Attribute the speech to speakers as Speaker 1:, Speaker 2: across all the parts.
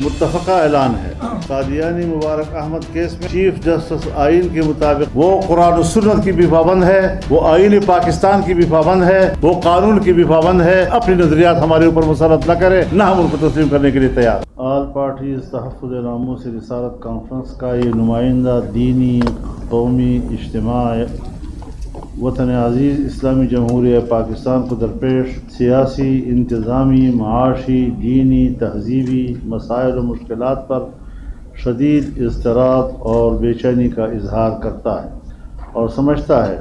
Speaker 1: متفقہ اعلان ہے۔ قادیانی مبارک احمد کیس میں چیف جسٹس آئین کے مطابق وہ قرآن و سنت کی بھی پابند ہے، وہ آئین پاکستان کی بھی پابند ہے، وہ قانون کی بھی پابند ہے۔ اپنی نظریات ہمارے اوپر مسلط نہ کرے، نہ ہم ان کو تسلیم کرنے کے لیے تیار۔ آل پارٹیز تحفظ ناموس رسالت کانفرنس کا یہ نمائندہ دینی قومی اجتماع وطن عزیز اسلامی جمہوریہ پاکستان کو درپیش سیاسی، انتظامی، معاشی، دینی، تہذیبی مسائل و مشکلات پر شدید اضطراب اور بے چینی کا اظہار کرتا ہے اور سمجھتا ہے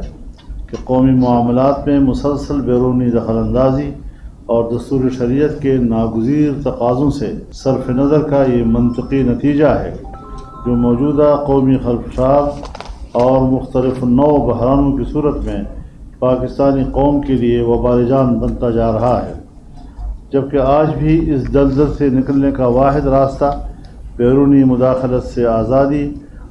Speaker 1: کہ قومی معاملات میں مسلسل بیرونی دخل اندازی اور دستور شریعت کے ناگزیر تقاضوں سے صرف نظر کا یہ منطقی نتیجہ ہے جو موجودہ قومی خلفشار اور مختلف نوع بحرانوں کی صورت میں پاکستانی قوم کے لیے وبال جان بنتا جا رہا ہے، جبکہ آج بھی اس دلدل سے نکلنے کا واحد راستہ بیرونی مداخلت سے آزادی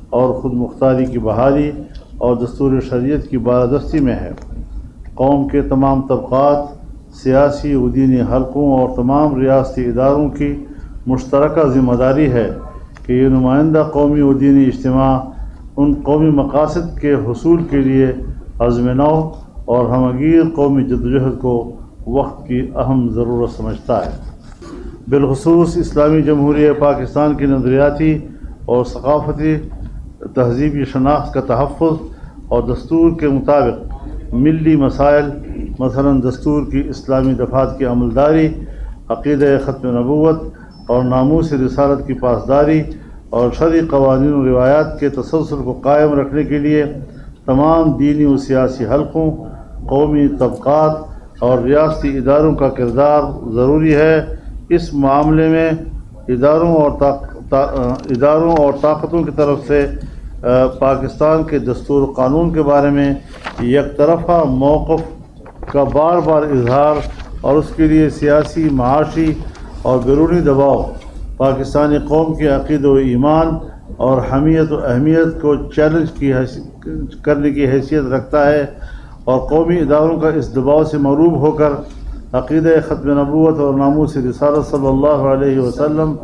Speaker 1: اور خود مختاری کی بحالی اور دستور شریعت کی بالادستی میں ہے۔ قوم کے تمام طبقات، سیاسی و دینی حلقوں اور تمام ریاستی اداروں کی مشترکہ ذمہ داری ہے کہ یہ نمائندہ قومی و دینی اجتماع ان قومی مقاصد کے حصول کے لیے عزم نو اور ہمگیر قومی جدوجہد کو وقت کی اہم ضرورت سمجھتا ہے۔ بالخصوص اسلامی جمہوریہ پاکستان کی نظریاتی اور ثقافتی تہذیبی شناخت کا تحفظ اور دستور کے مطابق ملی مسائل مثلا دستور کی اسلامی دفعات کی عملداری، عقیدہ ختم نبوت اور ناموس رسالت کی پاسداری اور شرعی قوانین و روایات کے تسلسل کو قائم رکھنے کے لیے تمام دینی و سیاسی حلقوں، قومی طبقات اور ریاستی اداروں کا کردار ضروری ہے۔ اس معاملے میں اداروں اور طاقتوں کی طرف سے پاکستان کے دستور و قانون کے بارے میں یک طرفہ موقف کا بار بار اظہار اور اس کے لیے سیاسی، معاشی اور بیرونی دباؤ پاکستانی قوم کے عقیدہ و ایمان اور حمیت و اہمیت کو چیلنج کرنے کی حیثیت رکھتا ہے، اور قومی اداروں کا اس دباؤ سے مغلوب ہو کر عقیدہ ختم نبوت اور ناموس رسالت صلی اللہ علیہ وسلم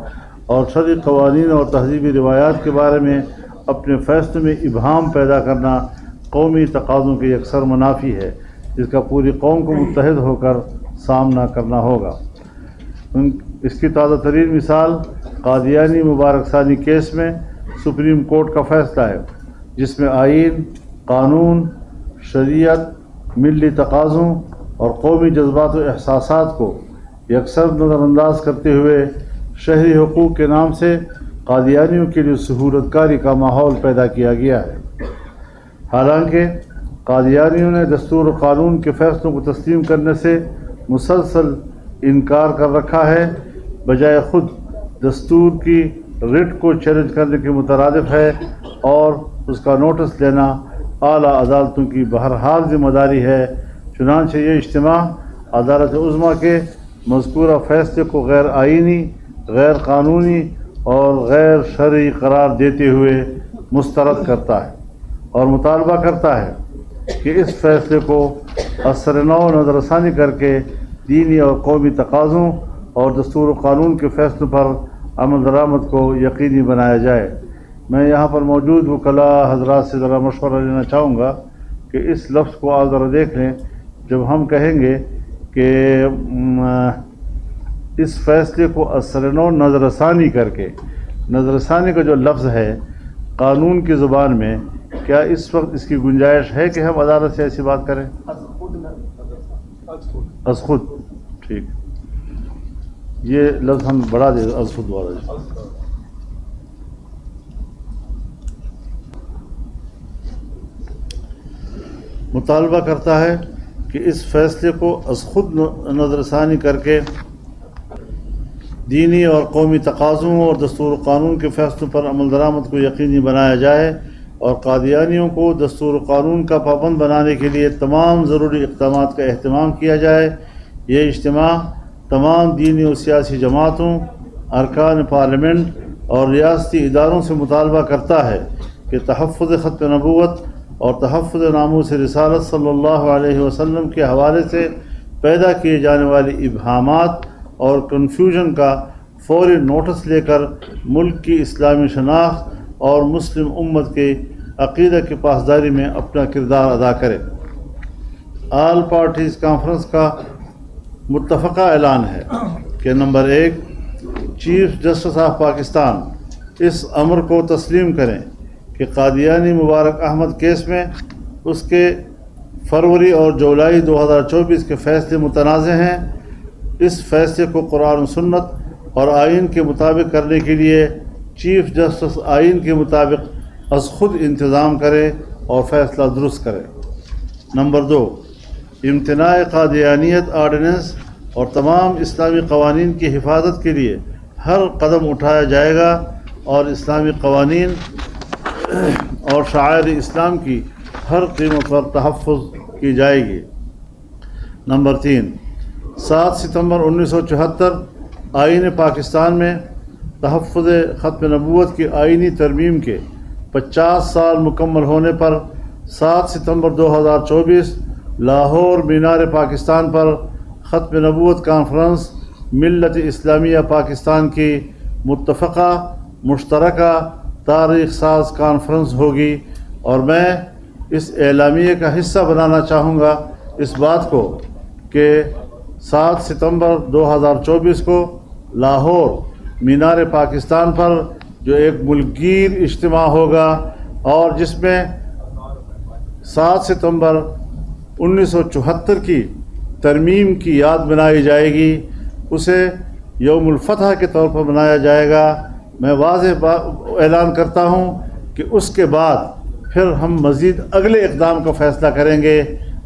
Speaker 1: اور شرعی قوانین اور تہذیبی روایات کے بارے میں اپنے فیصلوں میں ابہام پیدا کرنا قومی تقاضوں کے یکسر منافی ہے، جس کا پوری قوم کو متحد ہو کر سامنا کرنا ہوگا۔ اس کی تازہ ترین مثال قادیانی مبارک ثانی کیس میں سپریم کورٹ کا فیصلہ ہے، جس میں آئین، قانون، شریعت، ملی تقاضوں اور قومی جذبات و احساسات کو یکسر نظر انداز کرتے ہوئے شہری حقوق کے نام سے قادیانیوں کے لیے سہولت کاری کا ماحول پیدا کیا گیا ہے۔ حالانکہ قادیانیوں نے دستور و قانون کے فیصلوں کو تسلیم کرنے سے مسلسل انکار کر رکھا ہے، بجائے خود دستور کی رٹ کو چیلنج کرنے کے مترادف ہے، اور اس کا نوٹس لینا اعلیٰ عدالتوں کی بہرحال ذمہ داری ہے۔ چنانچہ یہ اجتماع عدالت عظمیٰ کے مذکورہ فیصلے کو غیر آئینی، غیر قانونی اور غیر شرعی قرار دیتے ہوئے مسترد کرتا ہے اور مطالبہ کرتا ہے کہ اس فیصلے کو اثر نو نظر ثانی کر کے دینی اور قومی تقاضوں اور دستور و قانون کے فیصلوں پر عمل درآمد کو یقینی بنایا جائے۔ میں یہاں پر موجود وکلاء حضرات سے ذرا مشورہ لینا چاہوں گا کہ اس لفظ کو آپ ذرا دیکھ لیں۔ جب ہم کہیں گے کہ اس فیصلے کو اثر نو نظر ثانی کر کے، نظر ثانی کا جو لفظ ہے قانون کی زبان میں، کیا اس وقت اس کی گنجائش ہے کہ ہم عدالت سے ایسی بات کریں؟ از خود، ٹھیک، یہ لفظ ہم بڑھا دیں، از خود والا۔ مطالبہ کرتا ہے کہ اس فیصلے کو از خود نظر ثانی کر کے دینی اور قومی تقاضوں اور دستور و قانون کے فیصلوں پر عمل درآمد کو یقینی بنایا جائے، اور قادیانیوں کو دستور و قانون کا پابند بنانے کے لیے تمام ضروری اقدامات کا اہتمام کیا جائے۔ یہ اجتماع تمام دینی و سیاسی جماعتوں، ارکان پارلیمنٹ اور ریاستی اداروں سے مطالبہ کرتا ہے کہ تحفظ ختم نبوت اور تحفظ ناموس رسالت صلی اللہ علیہ وسلم کے حوالے سے پیدا کیے جانے والی ابہامات اور کنفیوژن کا فوری نوٹس لے کر ملک کی اسلامی شناخت اور مسلم امت کے عقیدہ کی پاسداری میں اپنا کردار ادا کرے۔ آل پارٹیز کانفرنس کا متفقہ اعلان ہے کہ نمبر 1، چیف جسٹس آف پاکستان اس امر کو تسلیم کریں کہ قادیانی مبارک احمد کیس میں اس کے فروری اور جولائی 2024 کے فیصلے متنازع ہیں۔ اس فیصلے کو قرآن و سنت اور آئین کے مطابق کرنے کے لیے چیف جسٹس آئین کے مطابق از خود انتظام کرے اور فیصلہ درست کرے۔ نمبر 2، امتناع قادیانیت آرڈیننس اور تمام اسلامی قوانین کی حفاظت کے لیے ہر قدم اٹھایا جائے گا اور اسلامی قوانین اور شعائر اسلام کی ہر قیمت پر تحفظ کی جائے گی۔ نمبر 3، 7 ستمبر 1974 آئین پاکستان میں تحفظ ختم نبوت کی آئینی ترمیم کے 50 سال مکمل ہونے پر 7 ستمبر 2024 لاہور مینار پاکستان پر ختم نبوت کانفرنس ملت اسلامیہ پاکستان کی متفقہ مشترکہ تاریخ ساز کانفرنس ہوگی، اور میں اس اعلامیے کا حصہ بنانا چاہوں گا اس بات کو کہ 7 ستمبر 2024 کو لاہور مینار پاکستان پر جو ایک ملک گیر اجتماع ہوگا اور جس میں 7 ستمبر 1974 کی ترمیم کی یاد منائی جائے گی، اسے یوم الفتح کے طور پر منایا جائے گا۔ میں واضح اعلان کرتا ہوں کہ اس کے بعد پھر ہم مزید اگلے اقدام کا فیصلہ کریں گے۔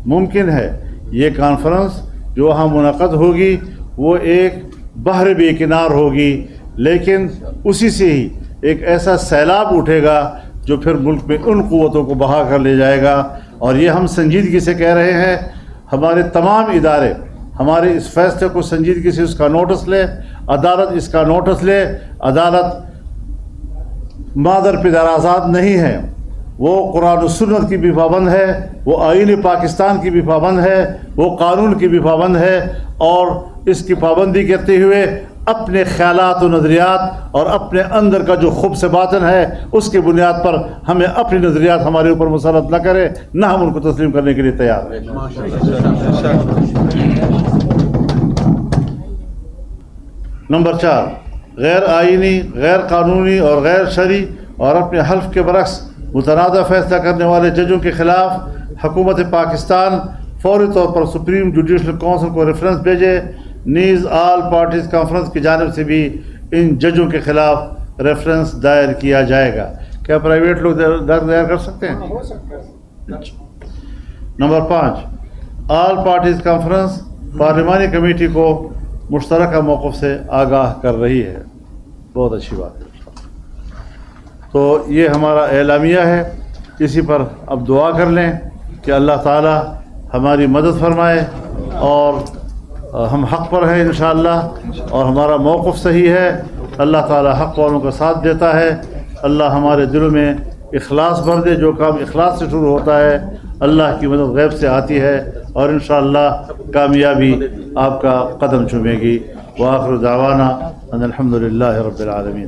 Speaker 1: ممکن ہے یہ کانفرنس جو وہاں منعقد ہوگی وہ ایک بحر بے کنار ہوگی، لیکن اسی سے ہی ایک ایسا سیلاب اٹھے گا جو پھر ملک میں ان قوتوں کو بہا کر لے جائے گا، اور یہ ہم سنجیدگی سے کہہ رہے ہیں۔ ہمارے تمام ادارے ہمارے اس فیصلے کو سنجیدگی سے اس کا نوٹس لے، عدالت اس کا نوٹس لے۔ عدالت مادر پدر آزاد نہیں ہے، وہ قرآن و سنت کی بھی پابند ہے، وہ آئین پاکستان کی بھی پابند ہے، وہ قانون کی بھی پابند ہے، اور اس کی پابندی کرتے ہوئے اپنے خیالات و نظریات اور اپنے اندر کا جو خبث باطن ہے اس کی بنیاد پر ہمیں اپنی نظریات ہمارے اوپر مسلط نہ کرے، نہ ہم ان کو تسلیم کرنے کے لیے تیار ہیں۔ نمبر 4، غیر آئینی، غیر قانونی اور غیر شرعی اور اپنے حلف کے برعکس متنازع فیصلہ کرنے والے ججوں کے خلاف حکومت پاکستان فوری طور پر سپریم جوڈیشل کونسل کو ریفرنس بھیجے۔ نیز آل پارٹیز کانفرنس کی جانب سے بھی ان ججوں کے خلاف ریفرنس دائر کیا جائے گا۔ کیا پرائیویٹ لوگ دائر کر سکتے ہیں؟ نمبر 5، آل پارٹیز کانفرنس پارلیمانی کمیٹی کو مشترکہ موقف سے آگاہ کر رہی ہے۔ بہت اچھی بات ہے۔ تو یہ ہمارا اعلامیہ ہے، اسی پر اب دعا کر لیں کہ اللہ تعالی ہماری مدد فرمائے اور ہم حق پر ہیں انشاءاللہ، اور ہمارا موقف صحیح ہے۔ اللہ تعالی حق والوں کا ساتھ دیتا ہے۔ اللہ ہمارے دلوں میں اخلاص بھر دے، جو کام اخلاص سے شروع ہوتا ہے اللہ کی مدد غیب سے آتی ہے، اور انشاءاللہ کامیابی آپ کا قدم چومے گی۔ وآخر دعوانا ان الحمد للہ رب العالمین۔